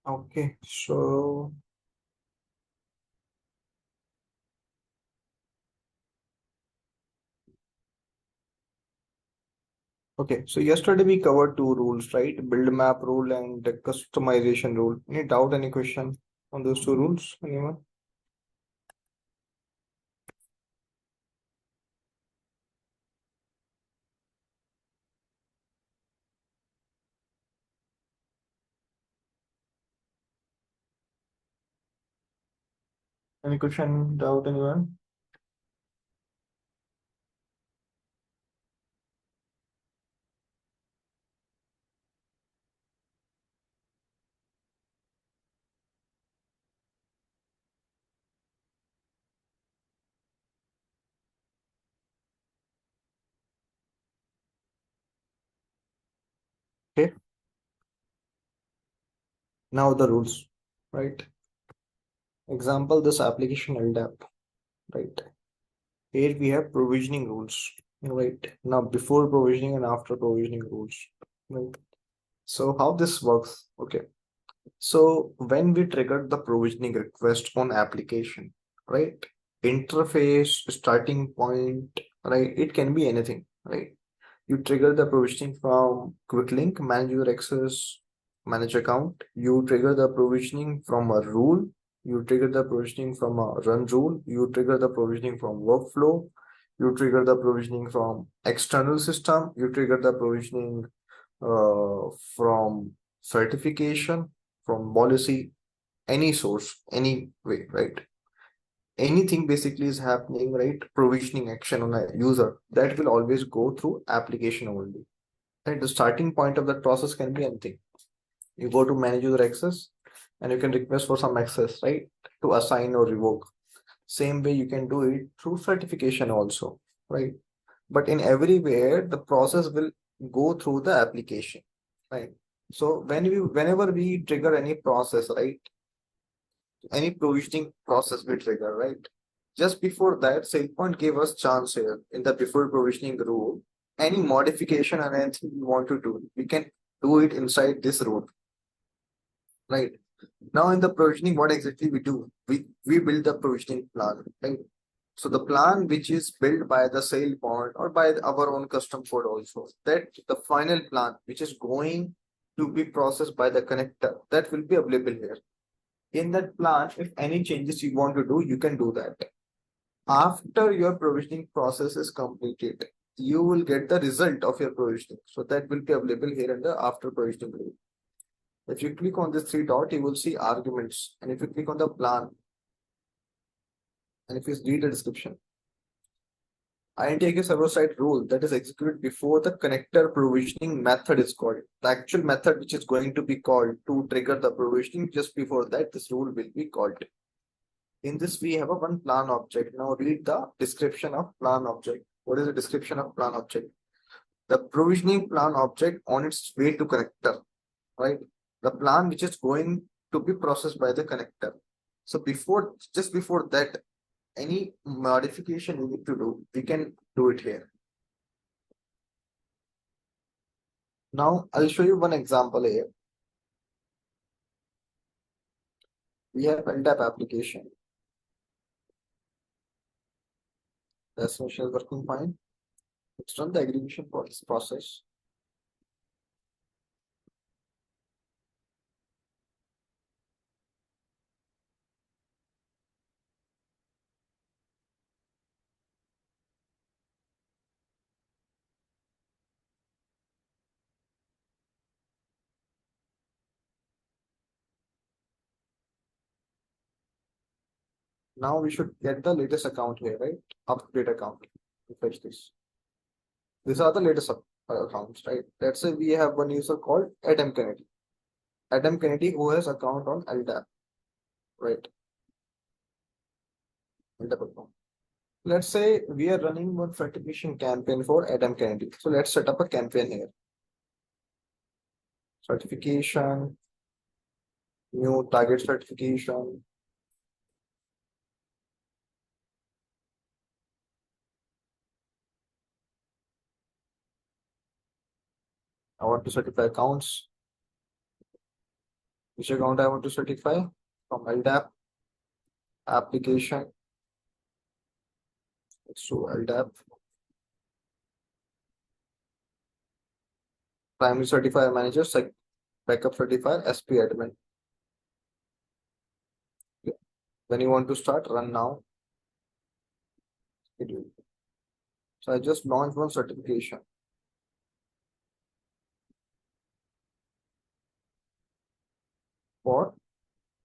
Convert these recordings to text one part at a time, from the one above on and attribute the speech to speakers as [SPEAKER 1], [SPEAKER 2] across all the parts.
[SPEAKER 1] Okay, so yesterday we covered two rules, right? Build map rule and the customization rule. Any doubt, any question on those two rules? Anyone? Any question, doubt, anyone? Okay, now the rules, right? Example, this application LDAP, right? Here we have provisioning rules, right? Now before provisioning and after provisioning rules, right? So how this works? Okay. So when we trigger the provisioning request on application, right? Interface, starting point, right? It can be anything, right? You trigger the provisioning from quick link, manage your access, manage account. You trigger the provisioning from a rule. You trigger the provisioning from a run rule. You trigger the provisioning from workflow. You trigger the provisioning from external system. You trigger the provisioning from certification, from policy, any source, any way, right? Anything basically is happening, right? Provisioning action on a user that will always go through application only. Right? The starting point of that process can be anything. You go to manage user access and you can request for some access, right? To assign or revoke. Same way you can do it through certification also, right? But in everywhere, the process will go through the application, right? So whenever we trigger any process, right? Any provisioning process we trigger, right? Just before that, SailPoint gave us chance here in the before provisioning rule. Any modification and anything we want to do, we can do it inside this rule, right? Now in the provisioning, what exactly we do? We build the provisioning plan, right? So the plan which is built by the SailPoint or by our own custom code also, that the final plan which is going to be processed by the connector, that will be available here. In that plan, if any changes you want to do, you can do that. After your provisioning process is completed, you will get the result of your provisioning. So that will be available here in the after provisioning group. If you click on this three dot, you will see arguments. And if you click on the plan, and if you read the description, INTK server-side rule that is executed before the connector provisioning method is called. The actual method which is going to be called to trigger the provisioning, just before that, this rule will be called. In this, we have a one plan object. Now read the description of plan object. What is the description of plan object? The provisioning plan object on its way to connector, right? The plan which is going to be processed by the connector. So just before that, any modification we need to do, we can do it here. Now I'll show you one example here. We have LDAP application. The solution is working fine. Let's run the aggregation process. Now we should get the latest account here, right? Update account. Fetch this. These are the latest accounts, right? Let's say we have one user called Adam Kennedy. Adam Kennedy who has account on LDAP, right? LDAP account. Let's say we are running one certification campaign for Adam Kennedy. So let's set up a campaign here. Certification, new target certification. I want to certify accounts. Which account I want to certify? From LDAP application. So LDAP primary certifier manager, backup certifier, SP admin. Okay. When you want to start, run now. So I just launched one certification for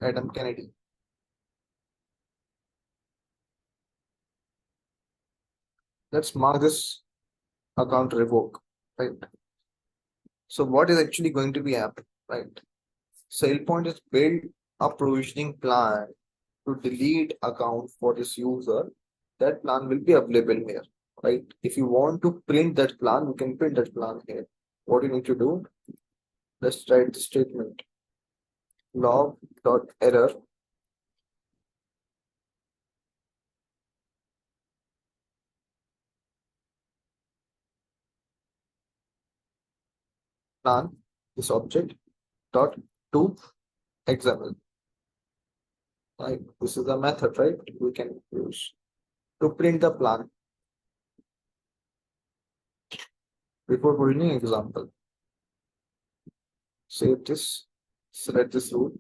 [SPEAKER 1] Adam Kennedy. Let's mark this account revoke, right? So what is actually going to be happening, right? SailPoint is built a provisioning plan to delete account for this user. That plan will be available here, right? If you want to print that plan, you can print that plan here. What you need to do, let's write the statement log.error plan, this object dot to XML. Right? This is the method, right? We can use to print the plan before provisioning example. Save this, select this rule,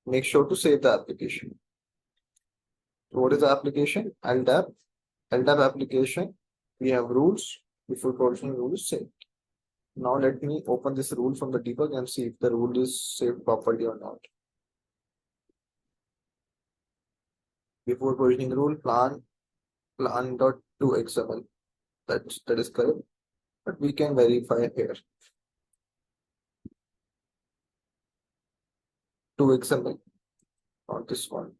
[SPEAKER 1] make sure to save the application. So what is the application? LDAP application. We have rules. Before provisioning rule is saved. Now let me open this rule from the debug and see if the rule is saved properly or not. Before provisioning rule plan.to XML. That is correct. But we can verify here. To XML, not this one.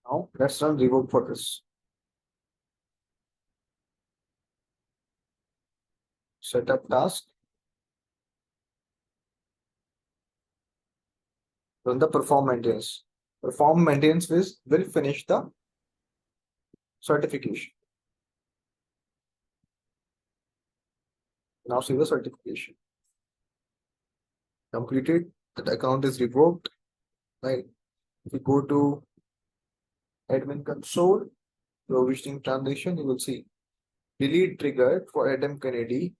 [SPEAKER 1] Now let's run revoke for this. Setup task. Run the perform maintenance. Perform maintenance will finish the certification. Now see the certification. Completed. That account is revoked. Right. If you go to admin console, provisioning transition, you will see delete triggered for Adam Kennedy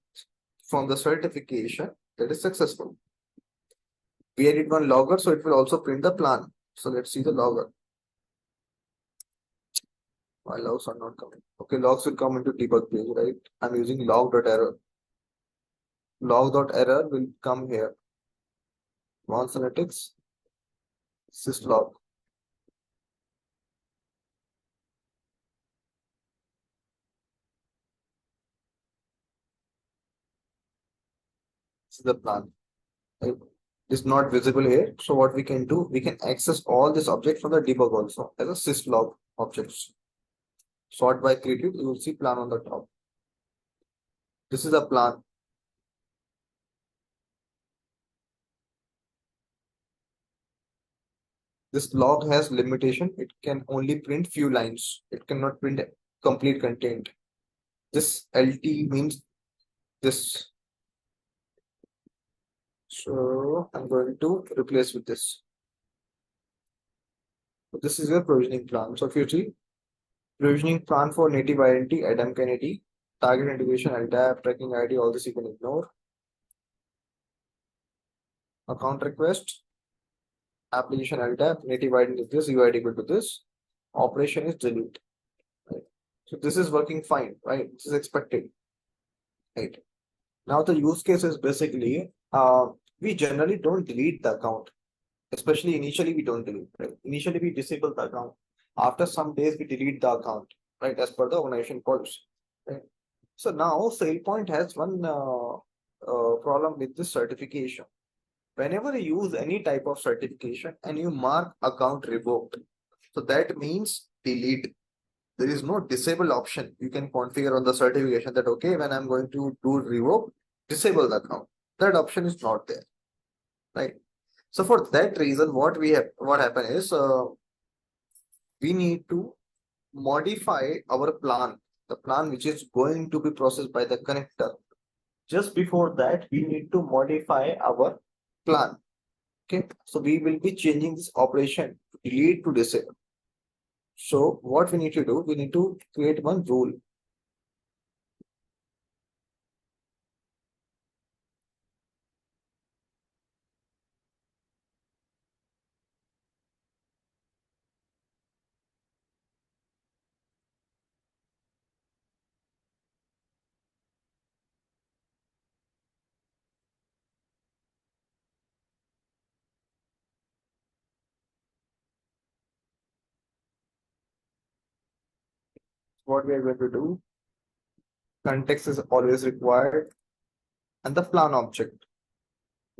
[SPEAKER 1] from the certification that is successful. We added one logger, so it will also print the plan. So let's see the logger. My logs are not coming. Okay, logs will come into debug page, right? I'm using log.error. Log.error will come here. Advanced analytics, syslog. This is the plan. Right? It's not visible here. So what we can do, we can access all this object from the debug also as a syslog objects. Sort by created, you will see plan on the top. This is the plan. This log has limitation. It can only print few lines. It cannot print complete content. This LT means this. So I'm going to replace with this. So this is your provisioning plan. So if you see provisioning plan for native identity, Adam Kennedy, target integration, LDAP, tracking ID, all this you can ignore. Account request, application LDAP, native identity is this, UID equal to this, operation is delete. Right? So this is working fine, right? This is expected. Right. Now the use case is basically we generally don't delete the account. Especially initially we don't delete, right? Initially we disable the account. After some days we delete the account, right? As per the organization policy. Right? So now SailPoint has one problem with this certification. Whenever you use any type of certification and you mark account revoked, so that means delete. There is no disable option. You can configure on the certification that okay, when I'm going to do revoke, disable the account. That option is not there, right? So for that reason, what happened is we need to modify our plan, the plan which is going to be processed by the connector. Just before that, we need to modify our plan. Okay, so we will be changing this operation to delete to disable. So what we need to do, we need to create one rule. What we are going to do, context is always required, and the plan object.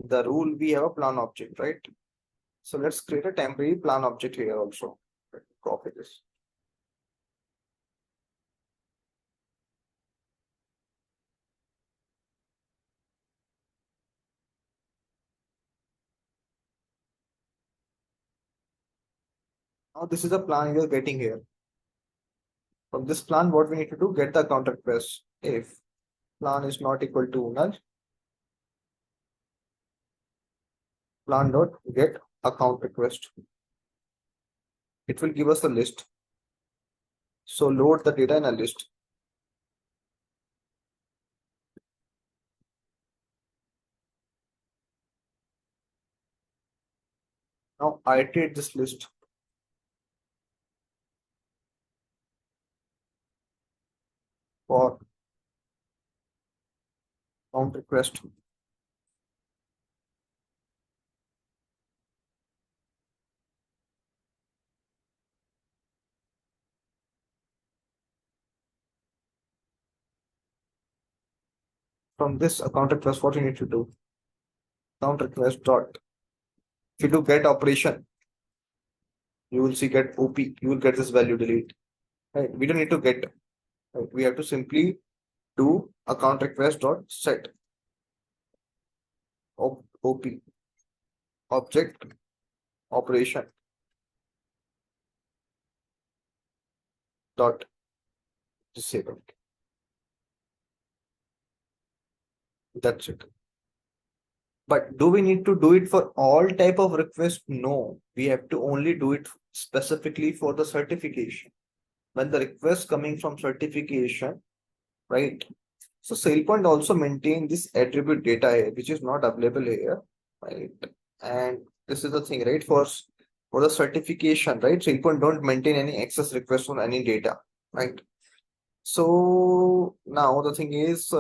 [SPEAKER 1] The rule, we have a plan object, right? So let's create a temporary plan object here also. Let me copy this. Now this is the plan you're getting here. From this plan, what we need to do, get the account request. If plan is not equal to null, plan dot get account request. It will give us a list. So load the data in a list. Now iterate this list for account request. From this account request, what you need to do, account request dot. If you do get operation, you will see get OP. You will get this value delete. Right? We don't need to get. Right? We have to simply do account request dot set OP object operation dot disable. That's it. But do we need to do it for all type of requests? No, we have to only do it specifically for the certification. When the request coming from certification, right? So SailPoint also maintain this attribute data here, which is not available here, right? And this is the thing, right? For the certification, right? SailPoint don't maintain any access request on any data, right? So now the thing is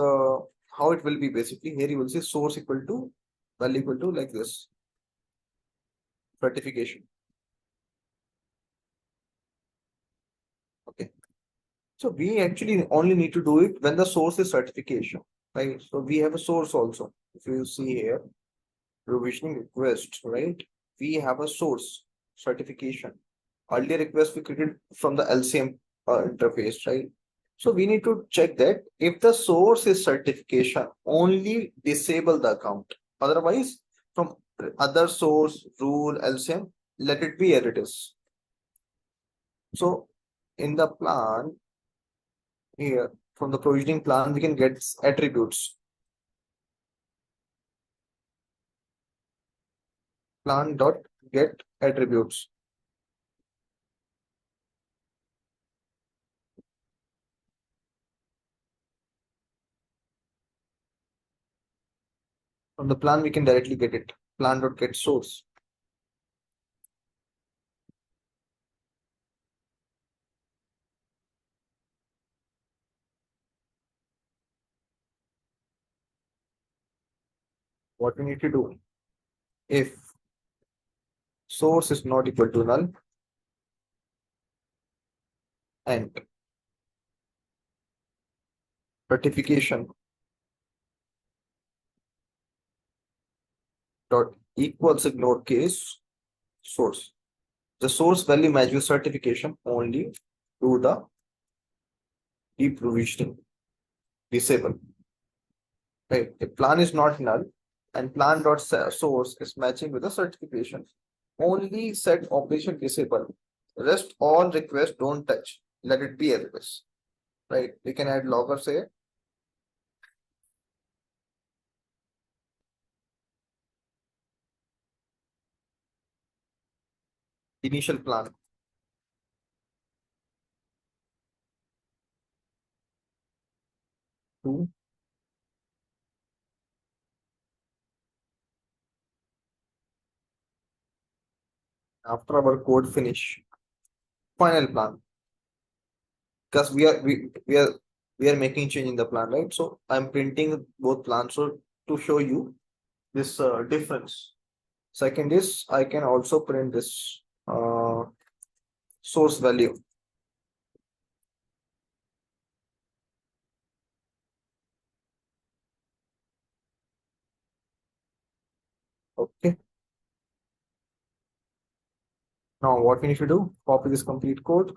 [SPEAKER 1] how it will be basically here you will see source equal to value equal to like this certification. Okay. So we actually only need to do it when the source is certification, right? So we have a source also. If you see here, provisioning request, right? We have a source certification. Earlier request we created from the LCM interface, right? So we need to check that if the source is certification, only disable the account. Otherwise, from other source, rule, LCM, let it be as it is. So in the plan here, from the provisioning plan, we can get attributes. Plan dot get attributes. From the plan, we can directly get it. Plan dot get source. What we need to do, if source is not equal to null and certification dot equals ignore case source. The source value matches certification only to the deprovisioning disable. Right. If plan is not null, and plan.source is matching with the certification. Only set operation disable. Rest all requests don't touch. Let it be a request. Right? We can add logger say initial plan. Two. After our code finish, final plan. Because we are making change in the plan, right? So I'm printing both plans so to show you this difference. Second is I can also print this source value. Okay. Now what we need to do? Copy this complete code,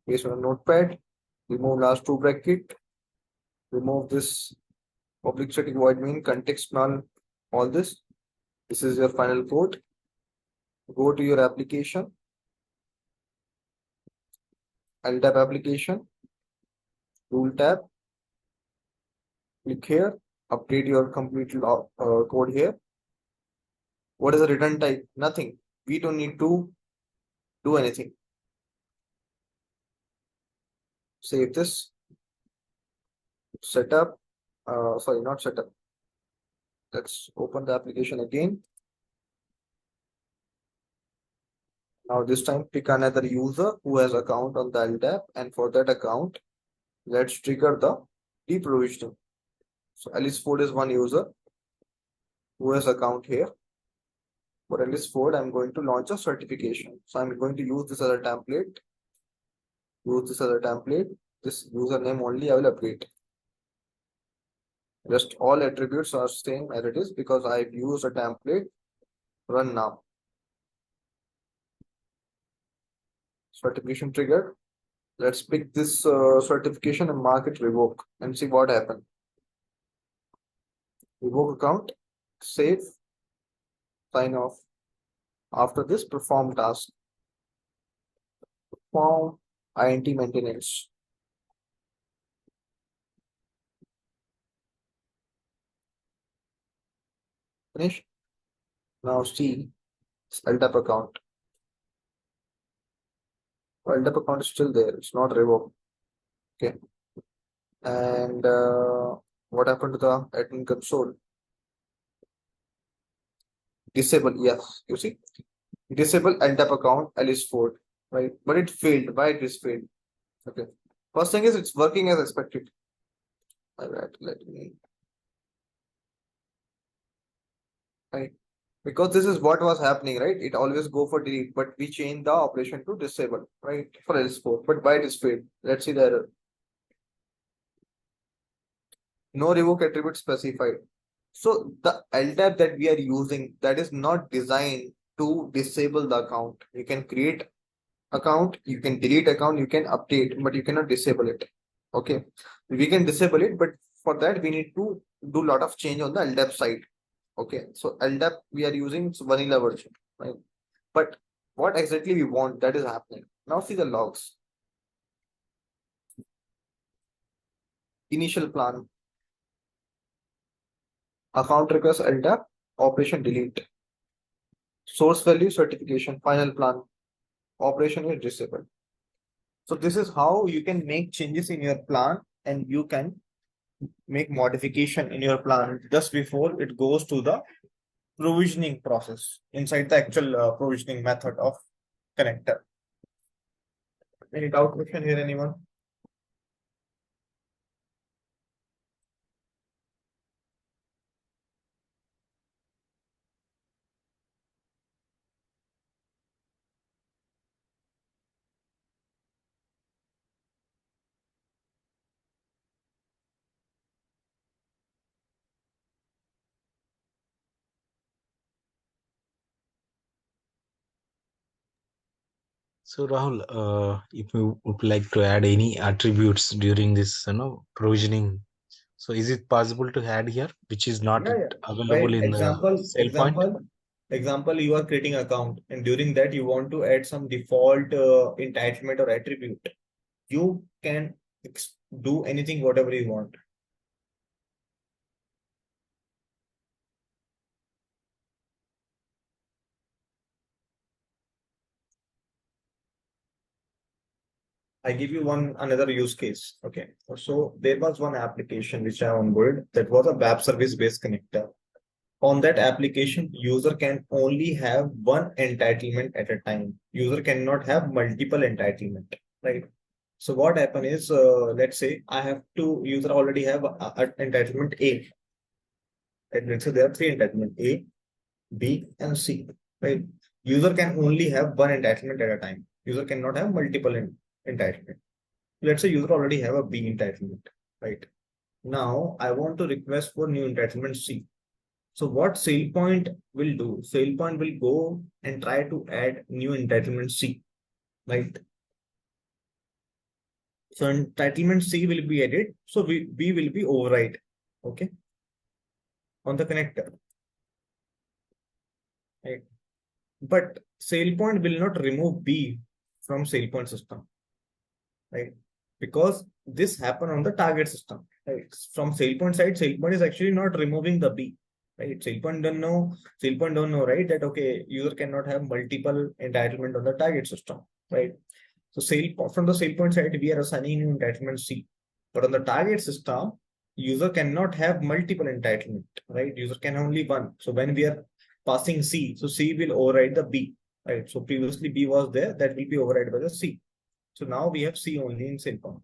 [SPEAKER 1] paste on a notepad, remove last two bracket, remove this public static void main, context null, all this. This is your final code. Go to your application, LTAP application, tool tab, click here, update your complete code here. What is the return type? Nothing. We don't need to do anything. Save this. Setup. Sorry, not setup. Let's open the application again. Now this time pick another user who has account on the LTAP, and for that account, let's trigger the deprovisioning. So Alice Ford is one user who has account here. For Alice Ford, I'm going to launch a certification. So I'm going to use this as a template. Use this as a template. This username only I will update. Just all attributes are same as it is because I've used a template. Run now. Certification triggered. Let's pick this certification and mark it revoke and see what happened. Revoke account, save, sign off. After this, perform task. Perform INT maintenance. Finish. Now see LTAP account. LTAP account is still there. It's not revoked. Okay. And what happened to the admin console? Disable. Yes. You see, disable LTAP account Alice Ford. Right. But it failed. Why it is failed? Okay. First thing is it's working as expected. All right. Let me. Right. Because this is what was happening, right? It always go for delete, but we change the operation to disable, right? For else for, but why it is failed? Let's see the error. No revoke attribute specified. So the LTAP that we are using, that is not designed to disable the account. You can create account, you can delete account, you can update, but you cannot disable it. Okay, we can disable it, but for that we need to do a lot of change on the LTAP side. Okay, so LTAP we are using vanilla version, right? But what exactly we want, that is happening. Now see the logs. Initial plan, account request LTAP, operation delete. Source value certification, final plan, operation is disabled. So this is how you can make changes in your plan and you can make modification in your plan just before it goes to the provisioning process inside the actual provisioning method of connector. Any doubt question here, anyone?
[SPEAKER 2] So Rahul, if you would like to add any attributes during this, provisioning, So is it possible to add here, which is not
[SPEAKER 1] Yeah, yeah.
[SPEAKER 2] available
[SPEAKER 1] Right.
[SPEAKER 2] in the SailPoint?
[SPEAKER 1] Example, you are creating account, and during that you want to add some default entitlement or attribute. You can do anything, whatever you want. I give you one another use case. Okay. So there was one application which I onboarded that was a web service based connector. On that application, user can only have one entitlement at a time. User cannot have multiple entitlement, right? So what happen is, let's say I have to user already have a entitlement A. And let's say there are three entitlement A, B, and C, right? User can only have one entitlement at a time. User cannot have multiple entitlement. Let's say user already have a B entitlement, right? Now I want to request for new entitlement C. So what SailPoint will do? SailPoint will go and try to add new entitlement C, right? So entitlement C will be added. So B will be override, okay, on the connector, right? But SailPoint will not remove B from SailPoint system, right? Because this happened on the target system, right? From SailPoint side, SailPoint is actually not removing the B, right? SailPoint don't know, right? That okay, user cannot have multiple entitlement on the target system, right? So from the SailPoint side, we are assigning new entitlement C. But on the target system, user cannot have multiple entitlement, right? User can only one. So when we are passing C, so C will override the B, right? So previously B was there, that will be override by the C. So now we have C only in SailPoint,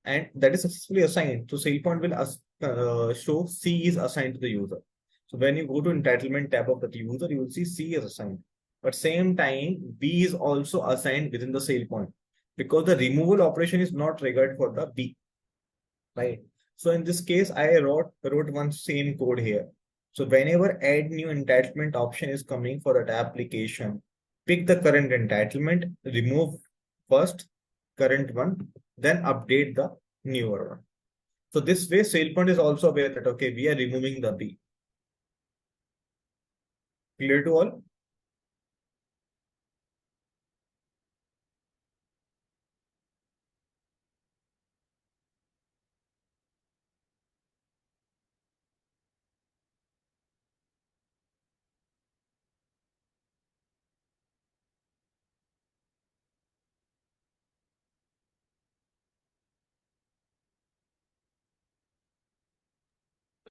[SPEAKER 1] and that is successfully assigned. So SailPoint will show C is assigned to the user. So when you go to entitlement tab of the user, you will see C is assigned. But same time, B is also assigned within the SailPoint because the removal operation is not triggered for the B, right? So in this case, I wrote one same code here. So whenever add new entitlement option is coming for that application, pick the current entitlement, remove first current one, then update the newer one. So this way, SailPoint is also aware that okay, we are removing the B. Clear to all?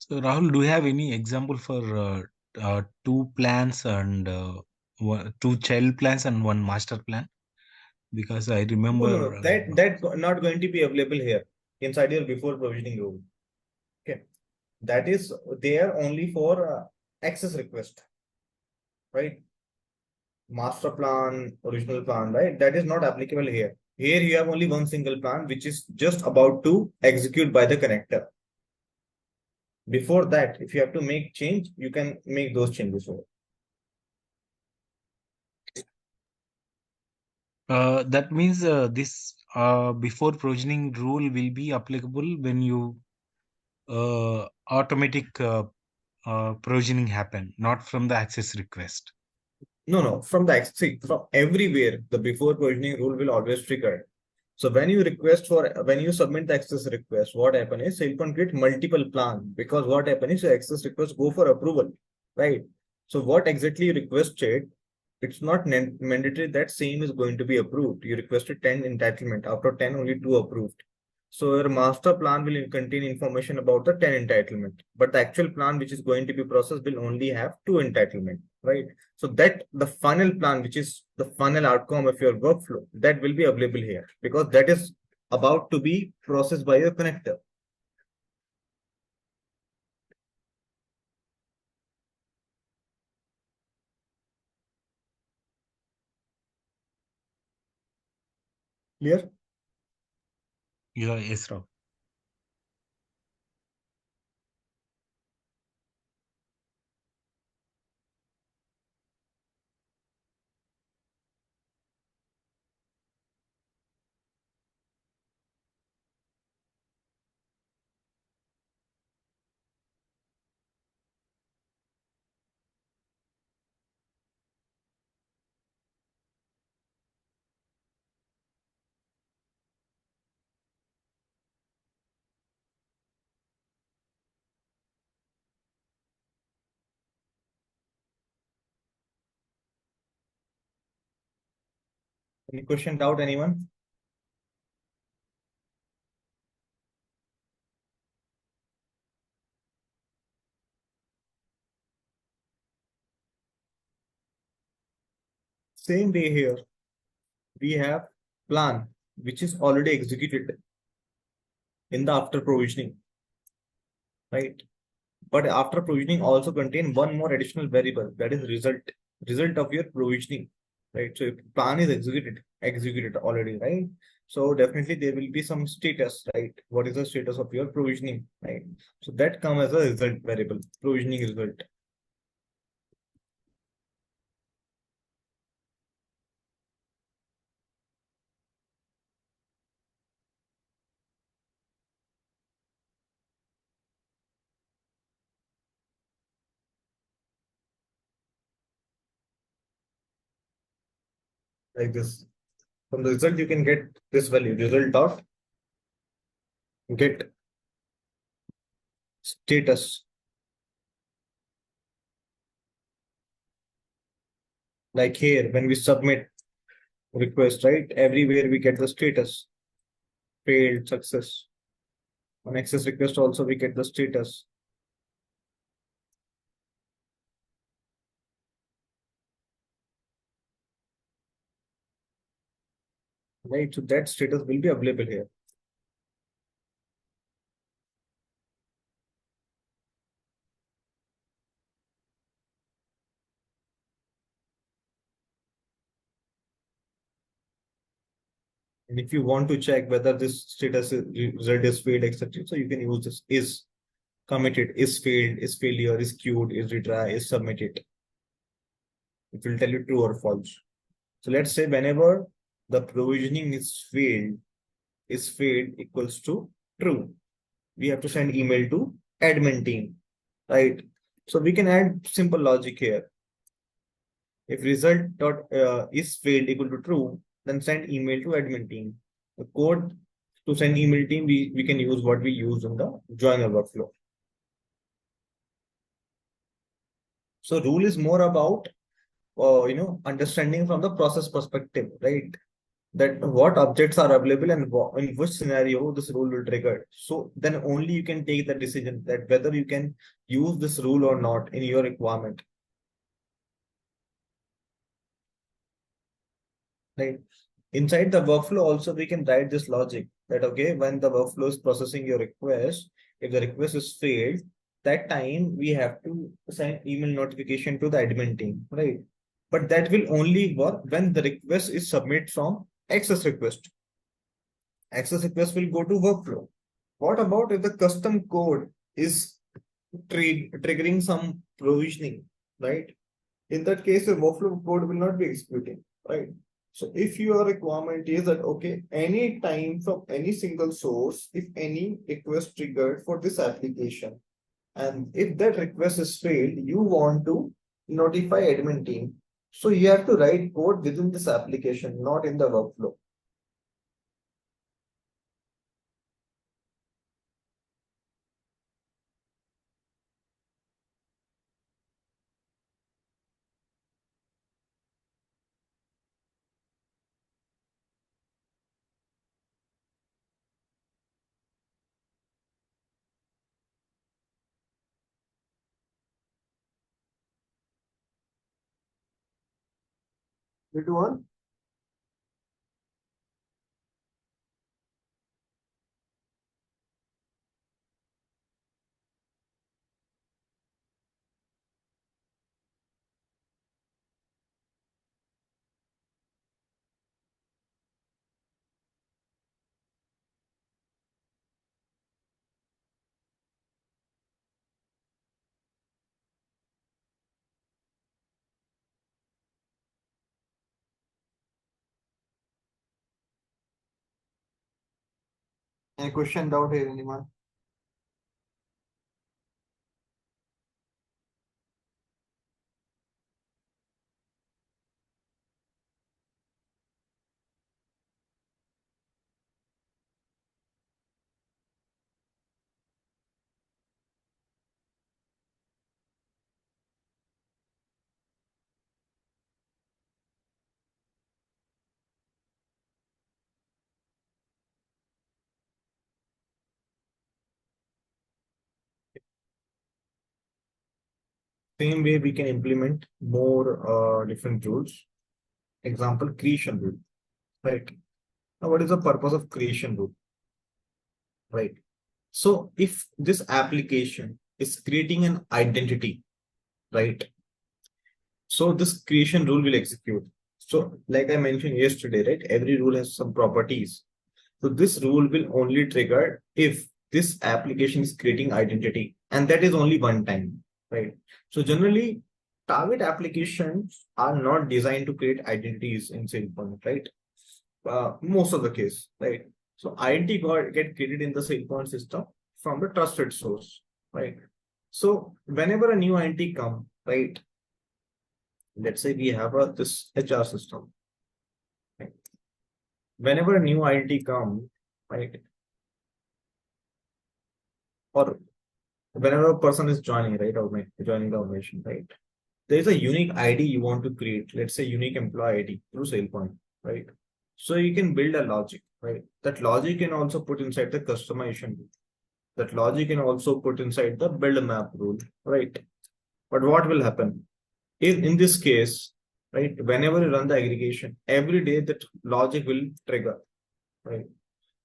[SPEAKER 2] So Rahul, do you have any example for two plans and two child plans and one master plan? Because I
[SPEAKER 1] No, no,
[SPEAKER 2] remember.
[SPEAKER 1] no. That not going to be available here inside your before provisioning rule. Okay, that is there only for access request, right? Master plan, original plan, right? That is not applicable here. Here you have only one single plan which is just about to execute by the connector. Before that, if you have to make change, you can make those changes over.
[SPEAKER 2] That means this before provisioning rule will be applicable when you automatic provisioning happen, not from the access request.
[SPEAKER 1] No, no, from the see, from everywhere, the before provisioning rule will always trigger. So when you submit the access request, what happen is SailPoint create multiple plan because what happen is your access request go for approval, right? So what exactly you requested, it's not mandatory that same is going to be approved. You requested 10 entitlement. After 10, only 2 approved. So your master plan will contain information about the 10 entitlement. But the actual plan which is going to be processed will only have 2 entitlement, right? So that the final plan, which is the final outcome of your workflow, that will be available here because that is about to be processed by your connector. Clear?
[SPEAKER 2] Yeah, yes, Rahul.
[SPEAKER 1] Any question, doubt, anyone? Same way here, we have plan, which is already executed in the after provisioning, right? But after provisioning also contain one more additional variable, that is result of your provisioning, right? So if plan is executed already, right? So definitely there will be some status, right? What is the status of your provisioning, right? So that come as a result variable, provisioning result. Like this. From the result, you can get this value, result dot get status. Like here, when we submit request, right? Everywhere we get the status, failed, success. On access request also we get the status. Right? So that status will be available here. And if you want to check whether this status result is failed, etc., so you can use this is committed, is failed, is failure, is queued, is retry, is submitted. It will tell you true or false. So let's say whenever the provisioning is failed equals to true. We have to send email to admin team, right? So we can add simple logic here. If result dot is failed equal to true, then send email to admin team. The code to send email team, we can use what we use in the joiner workflow. So rule is more about understanding from the process perspective, right? That what objects are available and in which scenario this rule will trigger. So then only you can take the decision that whether you can use this rule or not in your requirement. Right. Inside the workflow also we can write this logic that okay, when the workflow is processing your request, if the request is failed, that time we have to send email notification to the admin team, right? But that will only work when the request is submit from access request. Access request will go to workflow. What about if the custom code is triggering some provisioning, right? In that case, the workflow code will not be executing, right? So if your requirement is that, okay, any time from any single source, if any request triggered for this application, and if that request is failed, you want to notify admin team. So you have to write code within this application, not in the workflow. It one. Any question, doubt here, anyone? Same way we can implement more different rules. Example, creation rule, right? Now, what is the purpose of creation rule, right? So if this application is creating an identity, right? So this creation rule will execute. So like I mentioned yesterday, right? Every rule has some properties. So this rule will only trigger if this application is creating identity, and that is only one time, right? So generally, target applications are not designed to create identities in SailPoint, right? Most of the case, right? So identity get created in the SailPoint system from the trusted source, right? So whenever a new identity come, right? Let's say we have this HR system, right? Whenever a new identity come, right? Or whenever a person is joining, right, or joining the organization, right, there is a unique ID you want to create. Let's say unique employee ID through SailPoint, right? So you can build a logic, right? That logic can also put inside the customization rule. That logic can also put inside the build map rule, right? But what will happen if in this case, right? Whenever you run the aggregation, every day that logic will trigger, right?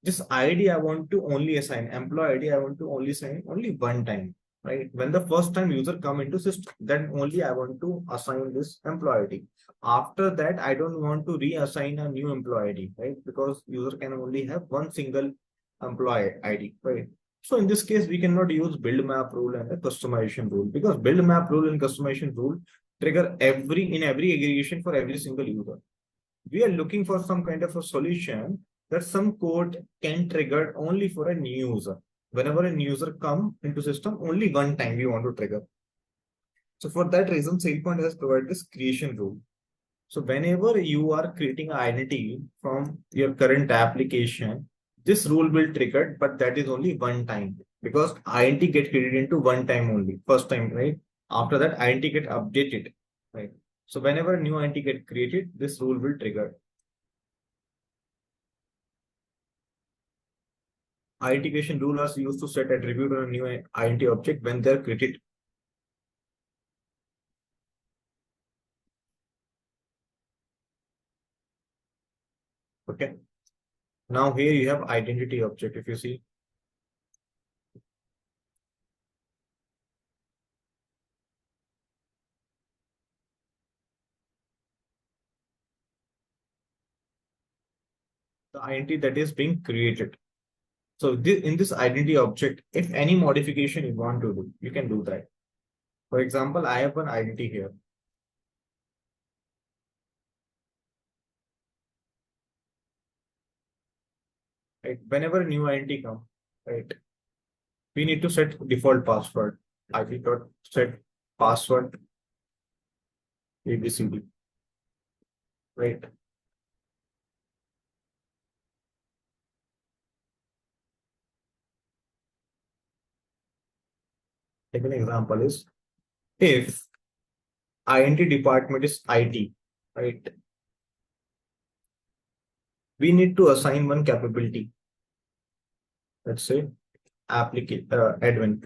[SPEAKER 1] This ID I want to only assign, employee ID I want to only assign only one time, right? When the first time user come into system, then only I want to assign this employee ID. After that, I don't want to reassign a new employee ID, right? Because user can only have one single employee ID, right? So in this case, we cannot use build map rule and a customization rule, because build map rule and customization rule trigger every aggregation for every single user. We are looking for some kind of a solution that some code can trigger only for a new user. Whenever a new user come into system, only one time we want to trigger. So for that reason, SailPoint has provided this creation rule. So whenever you are creating an identity from your current application, this rule will trigger, but that is only one time, because identity get created into one time only, first time, right? After that, identity get updated, right? So whenever a new identity get created, this rule will trigger. Identification rule are used to set attribute on a new identity object when they're created. Okay. Now here you have identity object. If you see, the identity that is being created. So this, in this identity object, if any modification you want to do, you can do that. For example, I have an identity here. Right? Whenever a new identity comes, right, we need to set default password. ID dot set password ABCD. Right. Take an example is, if identity department is IT, right? We need to assign one capability. Let's say admin.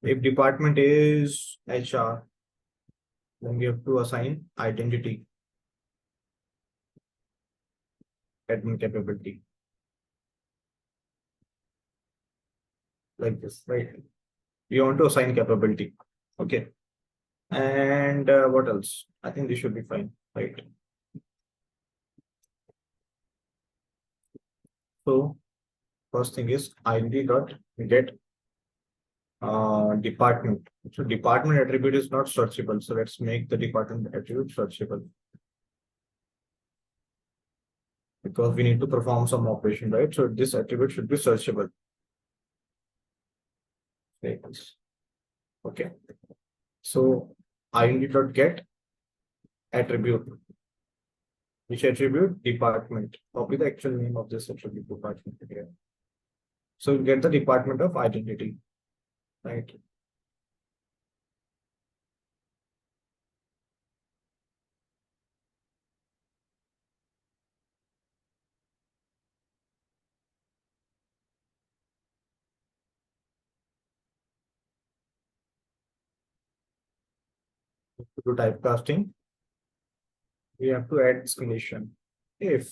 [SPEAKER 1] If department is HR, then we have to assign identity admin capability, like this, right? We want to assign capability. Okay. And what else? I think this should be fine, right? So first thing is id dot get department. So department attribute is not searchable. So let's make the department attribute searchable, because we need to perform some operation, right? So this attribute should be searchable. Okay. So id dot get attribute. Which attribute? Department. Copy the actual name of this attribute, department here. So you get the department of identity, right? To do typecasting, we have to add this condition. If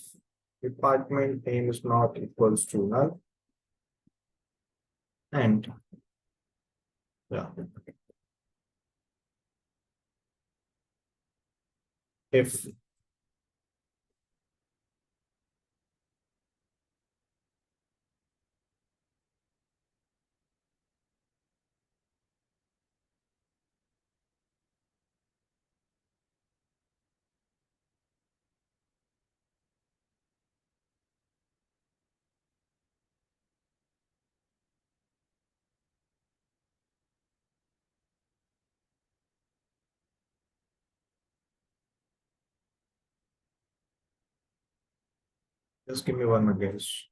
[SPEAKER 1] department name is not equals to null, and yeah, if just give me 1 minute, guys.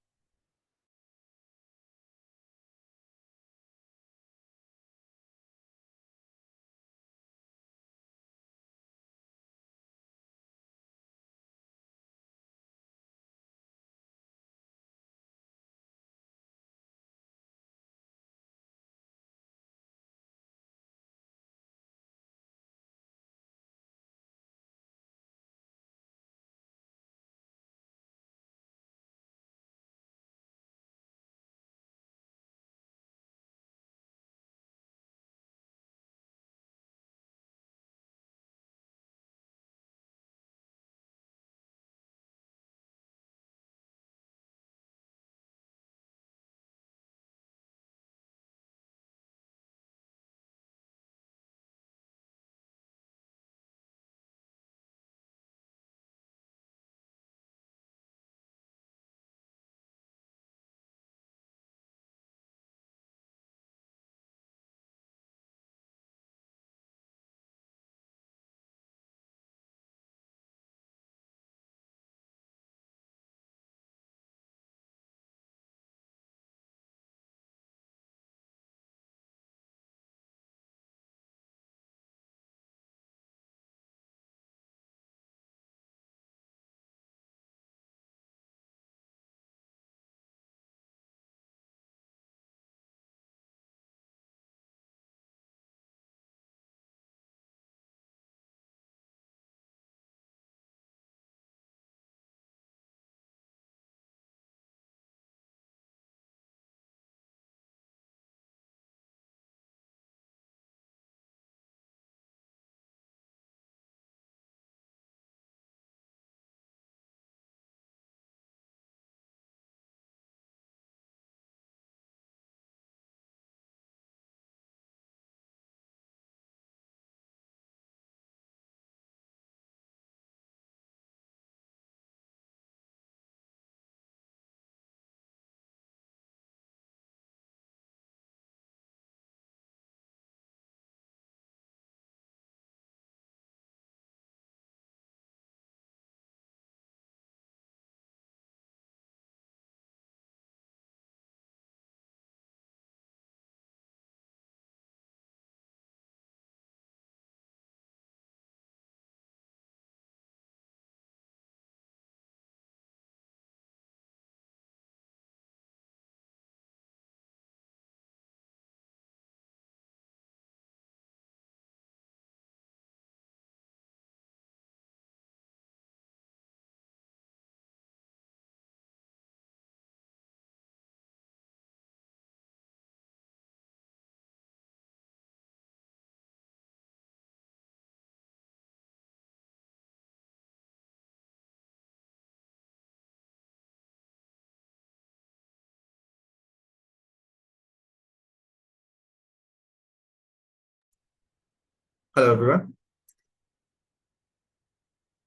[SPEAKER 1] Hello, everyone.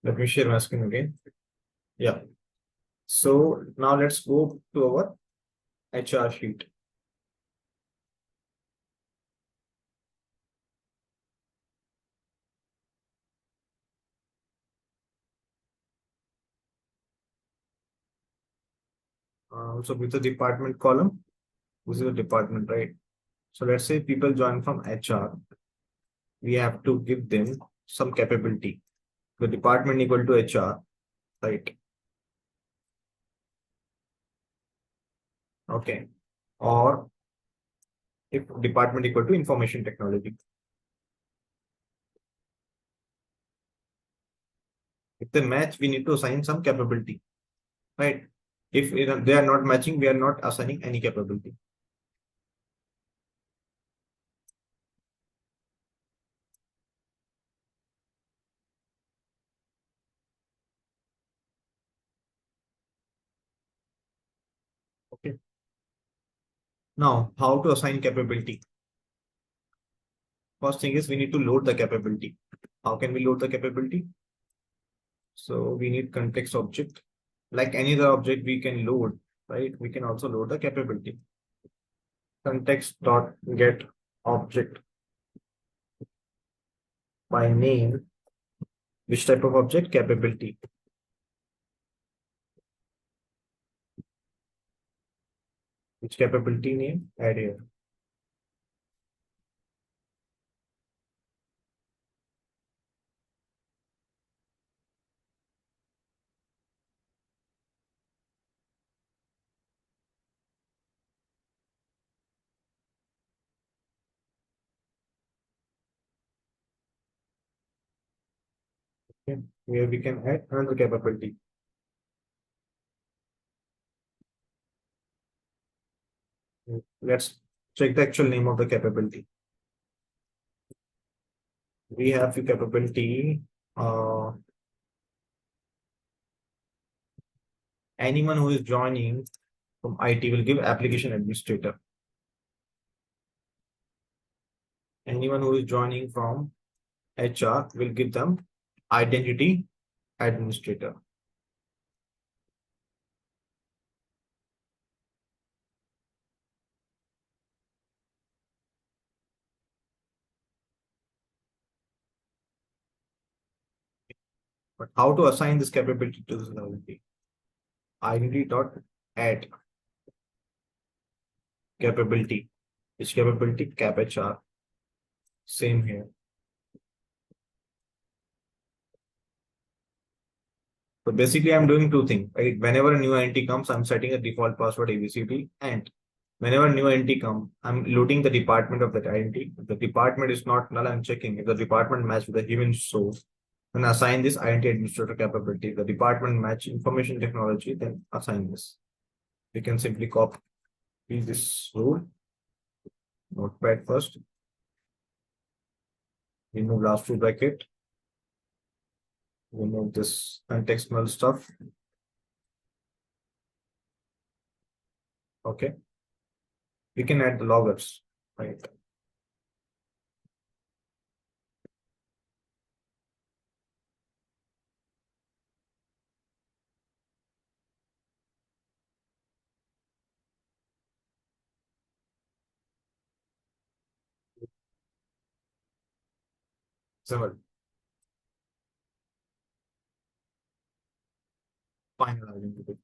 [SPEAKER 1] Let me share my screen again. Yeah. So now let's go to our HR sheet. So with the department column, this is the department, right? So let's say people join from HR. We have to give them some capability. The department equal to HR, right? Okay. Or if department equal to information technology. If they match, we need to assign some capability, right? If they are not matching, we are not assigning any capability. Okay. Now, how to assign capability? First thing is we need to load the capability. How can we load the capability? So we need context object. Like any other object we can load, right? We can also load the capability. Context dot get object by name. Which type of object? Capability. Which capability name? Add here. Okay. Here we can add another capability. Let's check the actual name of the capability. We have the capability. Anyone who is joining from IT will give application administrator. Anyone who is joining from HR will give them identity administrator. But how to assign this capability to this identity? Identity dot add capability. Which capability? Cap HR. Same here. So basically, I'm doing two things, right? Whenever a new entity comes, I'm setting a default password ABCD, and whenever a new entity comes, I'm loading the department of that entity. If the department is not null, I'm checking. If the department match with the given source, then assign this identity administrator capability. If the department match information technology, then assign this. We can simply copy this rule. Notepad first. Remove last two bracket. Remove this context null stuff. Okay. We can add the loggers, right? Simple. Final identity.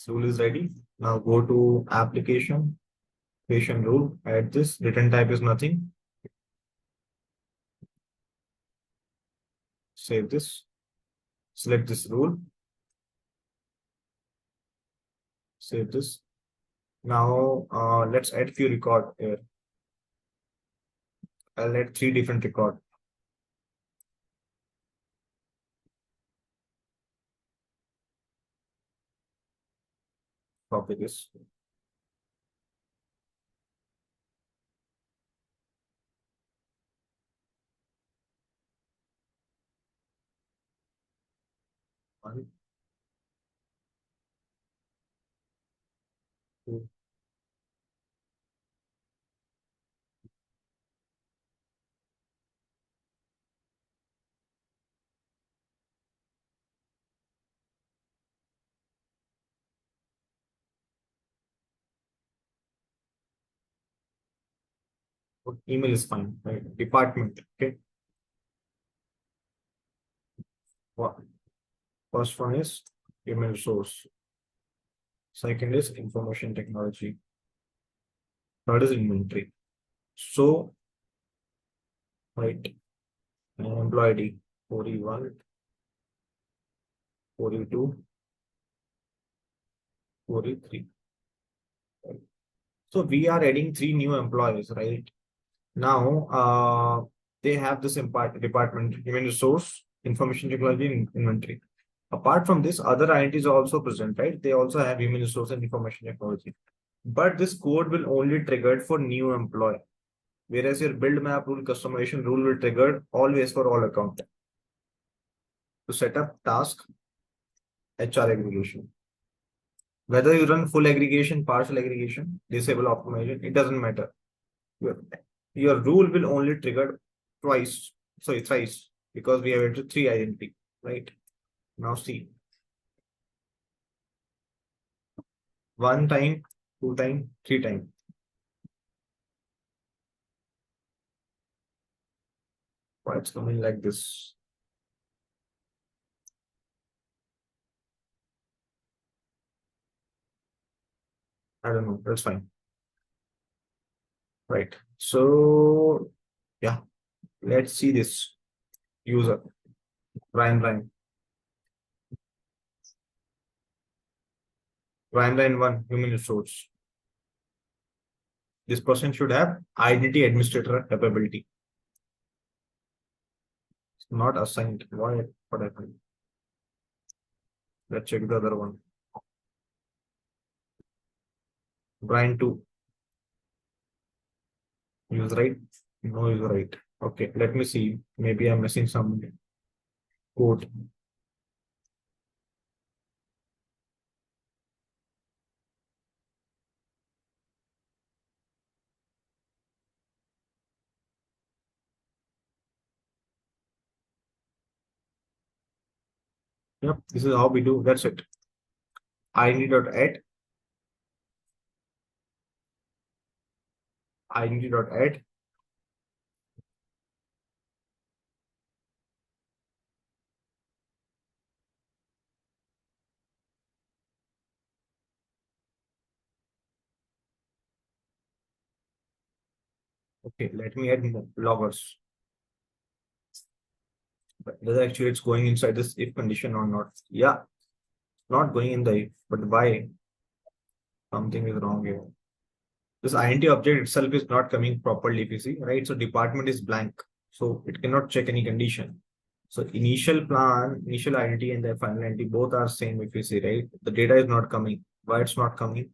[SPEAKER 1] Rule is ready. Now go to application, creation rule, add this. Return type is nothing. Save this. Select this rule. Save this. Now let's add few record here. I'll add 3 different record. Copy this. One, two, email is fine. Right? Department. Okay. First one is email source. Second is information technology. Third is inventory. So, right, employee ID 41, 42, 43. So we are adding 3 new employees, right? Now, they have this department, human resource, information technology, and inventory. Apart from this, other entities are also present, right? They also have human resource and information technology. But this code will only trigger for new employee, whereas your build map rule customization rule will trigger always for all account. To set up task, HR aggregation. Whether you run full aggregation, partial aggregation, disable optimization, it doesn't matter. Your, your rule will only trigger twice, sorry, thrice, because we have entered 3 identity, right? Now see, 1 time, 2 time, 3 time. Why it's coming like this? I don't know. That's fine. Right. So yeah, let's see this user. Ryan. Ryan 1, human resource. This person should have identity administrator capability. It's not assigned. Why? What happened? Let's check the other one. Brian 2. Use right? No, use right. Okay, let me see. Maybe I'm missing some code. Yep, this is how we do. That's it. Identity.add. Identity.add. Okay, let me add loggers. But whether actually it's going inside this if condition or not. Yeah, not going in the if, but why? Something is wrong here. This identity object itself is not coming properly, if you see, right? So department is blank. So it cannot check any condition. So initial plan, initial identity and the final identity both are same, if you see, right? The data is not coming. Why it's not coming?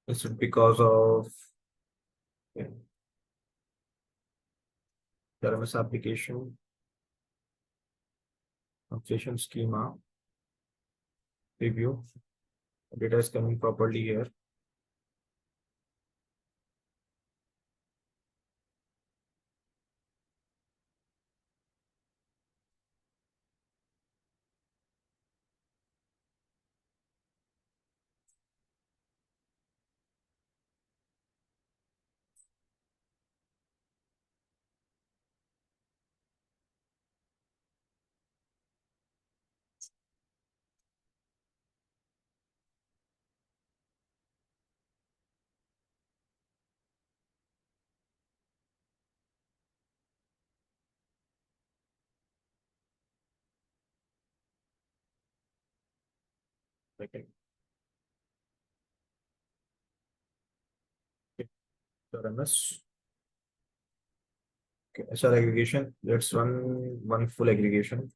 [SPEAKER 1] It's because of LMS application, application schema, review. Data is coming properly here. Okay. LMS. Okay. SR aggregation. Let's run one full aggregation.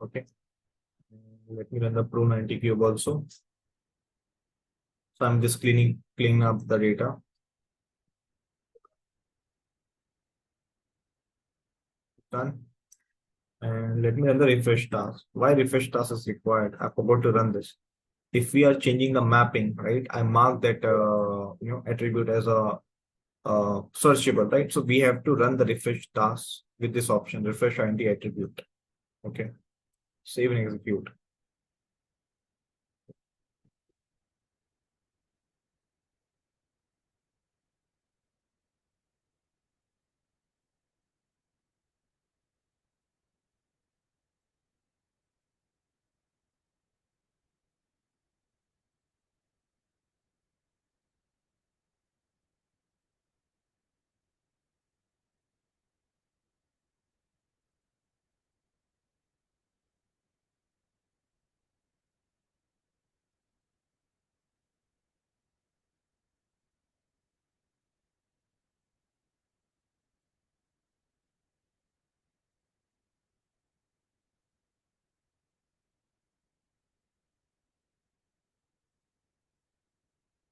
[SPEAKER 1] Okay. Let me run the Pro 90 cube also. So I'm just cleaning up the data. Done. And let me run the refresh task. Why refresh task is required? I forgot to run this. If we are changing the mapping, right? I mark that attribute as a searchable, right? So we have to run the refresh task with this option, refresh identity attribute. Okay. Save and execute.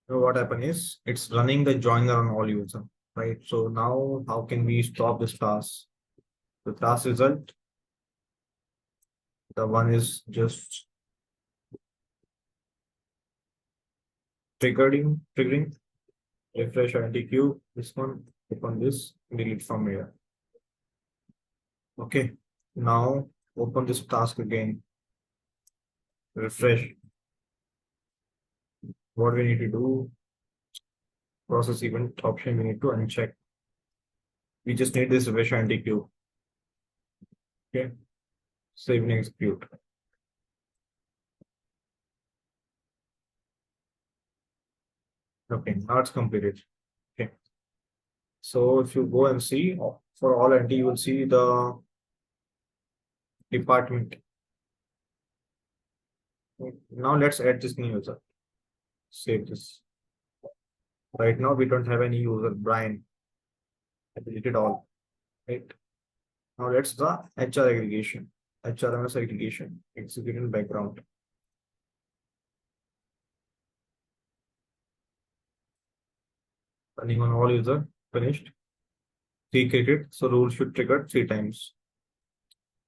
[SPEAKER 1] Now what happened is it's running the joiner on all user, right? So now how can we stop this task? The task result, the one is just triggering, refresh IntQ, this one, click on this, delete from here. Okay, now open this task again, refresh. What we need to do, process event option, we need to uncheck. We just need this refresh IntQ. Okay, save and execute. Okay, now it's completed. Okay, so if you go and see for all NT, you will see the department. Now let's add this new user. Save this. Right now we don't have any user, Brian. I deleted all. Right. Now let's the HR aggregation. HRMS aggregation. Execute in background. Running on all user. Finished. Recreated. So rule should trigger 3 times.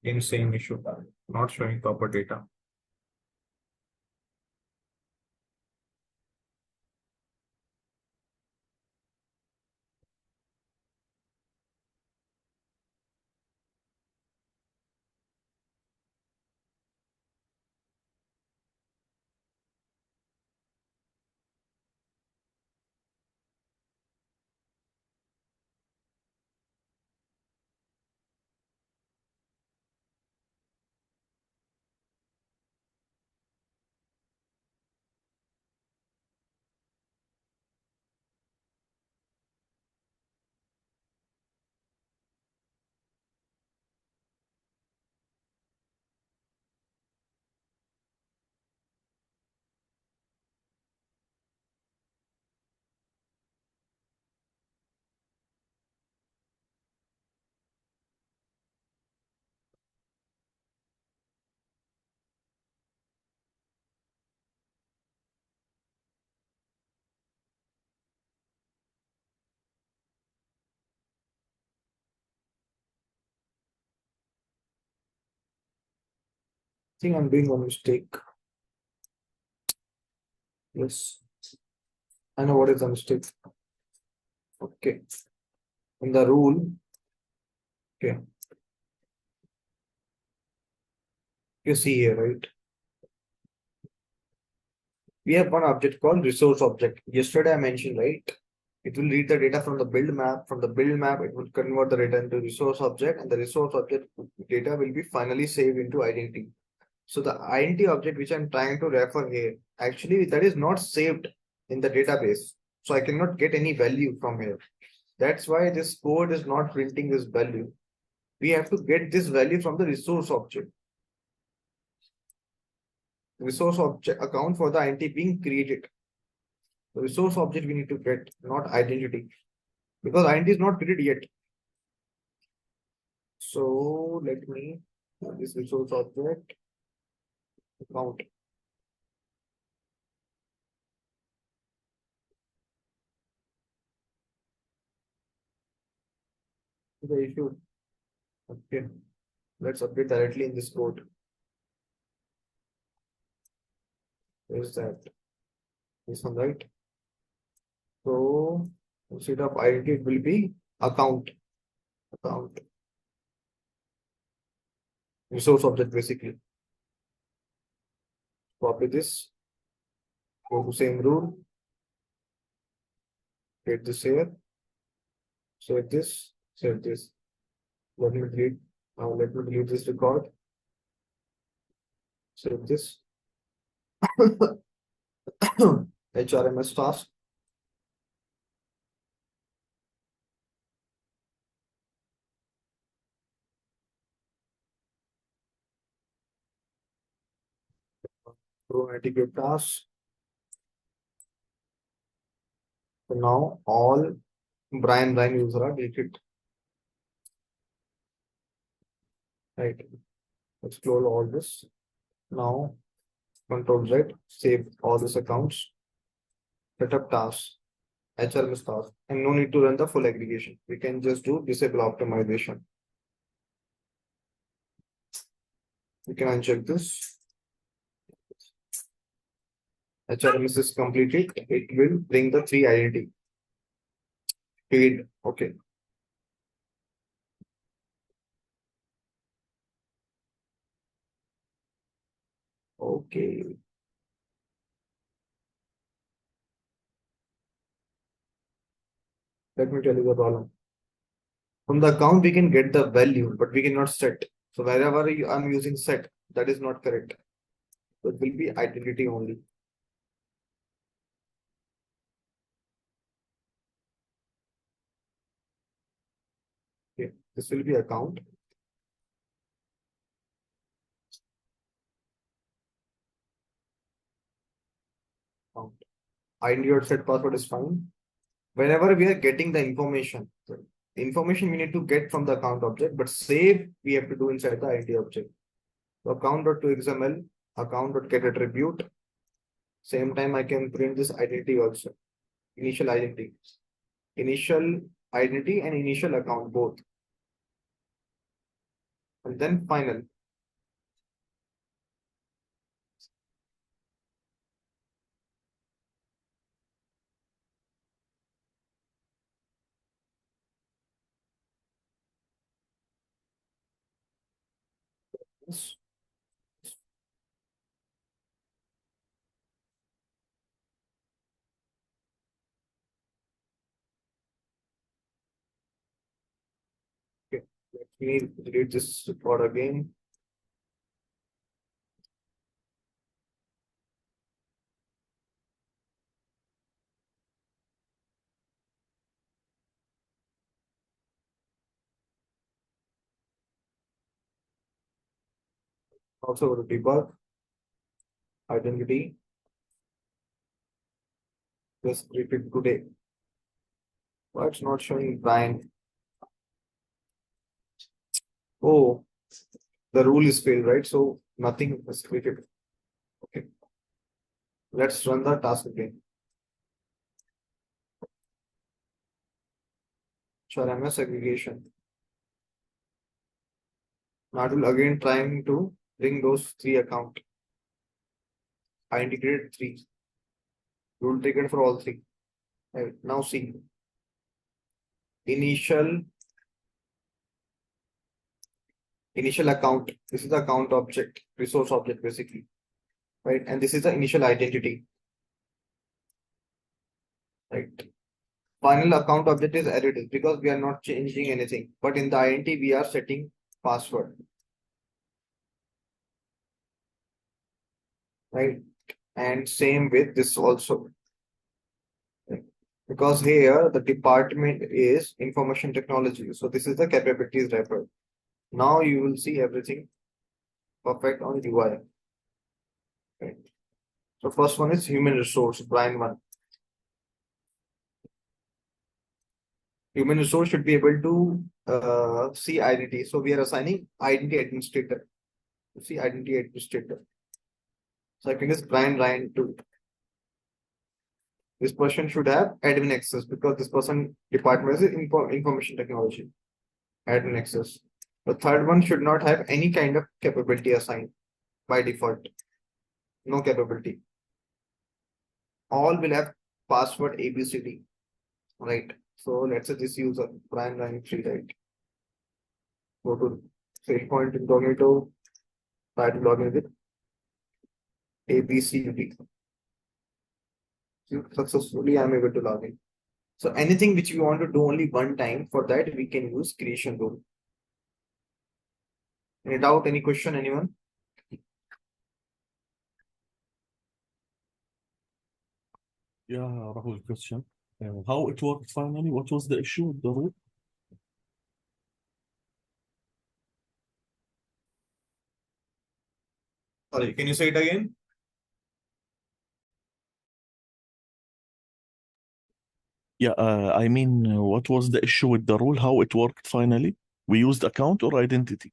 [SPEAKER 1] In same issue. Not showing proper data. I think I'm doing a mistake. Yes. I know what is the mistake. Okay. In the rule. Okay. You see here, right? We have one object called resource object. Yesterday I mentioned, right? It will read the data from the build map. From the build map, it will convert the data into resource object, and the resource object data will be finally saved into identity. So the identity object which I'm trying to refer here, actually that is not saved in the database. So I cannot get any value from here. That's why this code is not printing this value. We have to get this value from the resource object. Resource object account for the identity being created. The resource object we need to get, not identity, because identity is not created yet. So let me this resource object account. The issue. Okay, let's update directly in this code. Where's that? This one, right? So instead of identity, it will be account. Account. Resource object basically. Copy this. Go to same rule. Get this here. Save this. Save this. Let me delete. Now let me delete this record. Save this. HRMS task. Automatic task. So now all Brian user are deleted. Right. Let's close all this. Now Control Z, save all these accounts. setup tasks, HRMS tasks, and no need to run the full aggregation. We can just do disable optimization. We can uncheck this. HRMS is completed. It will bring the three identity. Paid. Okay. Okay. Let me tell you the problem. From the account, we can get the value, but we cannot set. So wherever I'm using set, that is not correct. So it will be identity only. Okay. This will be account. Account. ID or set password is fine. Whenever we are getting the information we need to get from the account object, but save we have to do inside the ID object. So account.toXML, account.get attribute. Same time I can print this identity also. Initial identity. Initial identity and initial account both. And then final. Yes. Okay. Let me delete this report again. Also go to debug, identity. Just repeat today. Why it's not showing Brian? Oh, the rule is failed, right? So nothing is created. Okay. Let's run the task again. Sure, MS aggregation. Now it will again trying to bring those three account. I integrated three. Rule taken for all three. Right. Now see. Initial account. This is the account object, resource object basically. Right. And this is the initial identity. Right. Final account object is edited because we are not changing anything. But in the identity, we are setting password. Right. And same with this also. Right. Because here the department is information technology. So this is the capabilities wrapper. Now you will see everything perfect on UI. Right. So first one is human resource, Brian one. Human resource should be able to see identity. So we are assigning identity administrator. See identity administrator. Second is Brian Ryan 2. This person should have admin access because this person department is information technology. Admin access. The third one should not have any kind of capability assigned by default. No capability. All will have password ABCD. Right. So let's say this user, Brian Ryan 3, right? Go to SailPoint incognito, try to log in with ABCD. Successfully, I'm able to log in. So anything which we want to do only one time, for that we can use creation rule. Any doubt, any question, anyone?
[SPEAKER 3] Yeah, Rahul, question. How it worked finally? What was the issue with the rule?
[SPEAKER 1] Sorry, can you say it again?
[SPEAKER 3] Yeah, I mean, what was the issue with the rule? How it worked finally? We used account or identity?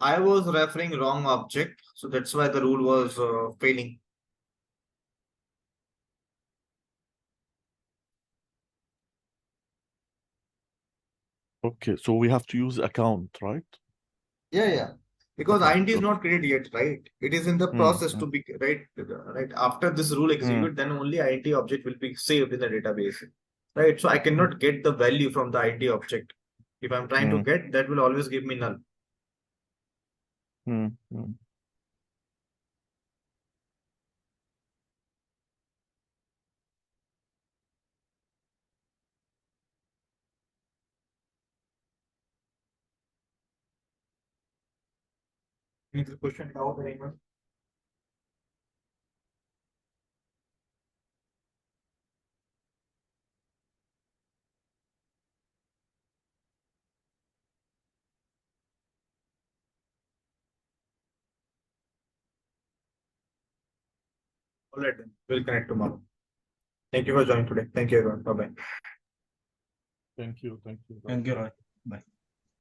[SPEAKER 1] I was referring wrong object, so that's why the rule was failing.
[SPEAKER 3] Okay, so we have to use account, right?
[SPEAKER 1] Yeah. Because
[SPEAKER 3] Okay,
[SPEAKER 1] INT is
[SPEAKER 3] okay.
[SPEAKER 1] not created yet, right? It is in the process to be right. Right after this rule execute, then only INT object will be saved in the database. Right. So I cannot get the value from the INT object. If I'm trying to get, that will always give me null. Any question about anyone? All right, then. We'll connect tomorrow. Thank you for joining today. Thank you, everyone. Bye bye.
[SPEAKER 3] Thank you.
[SPEAKER 2] Thank you, Roy. Bye.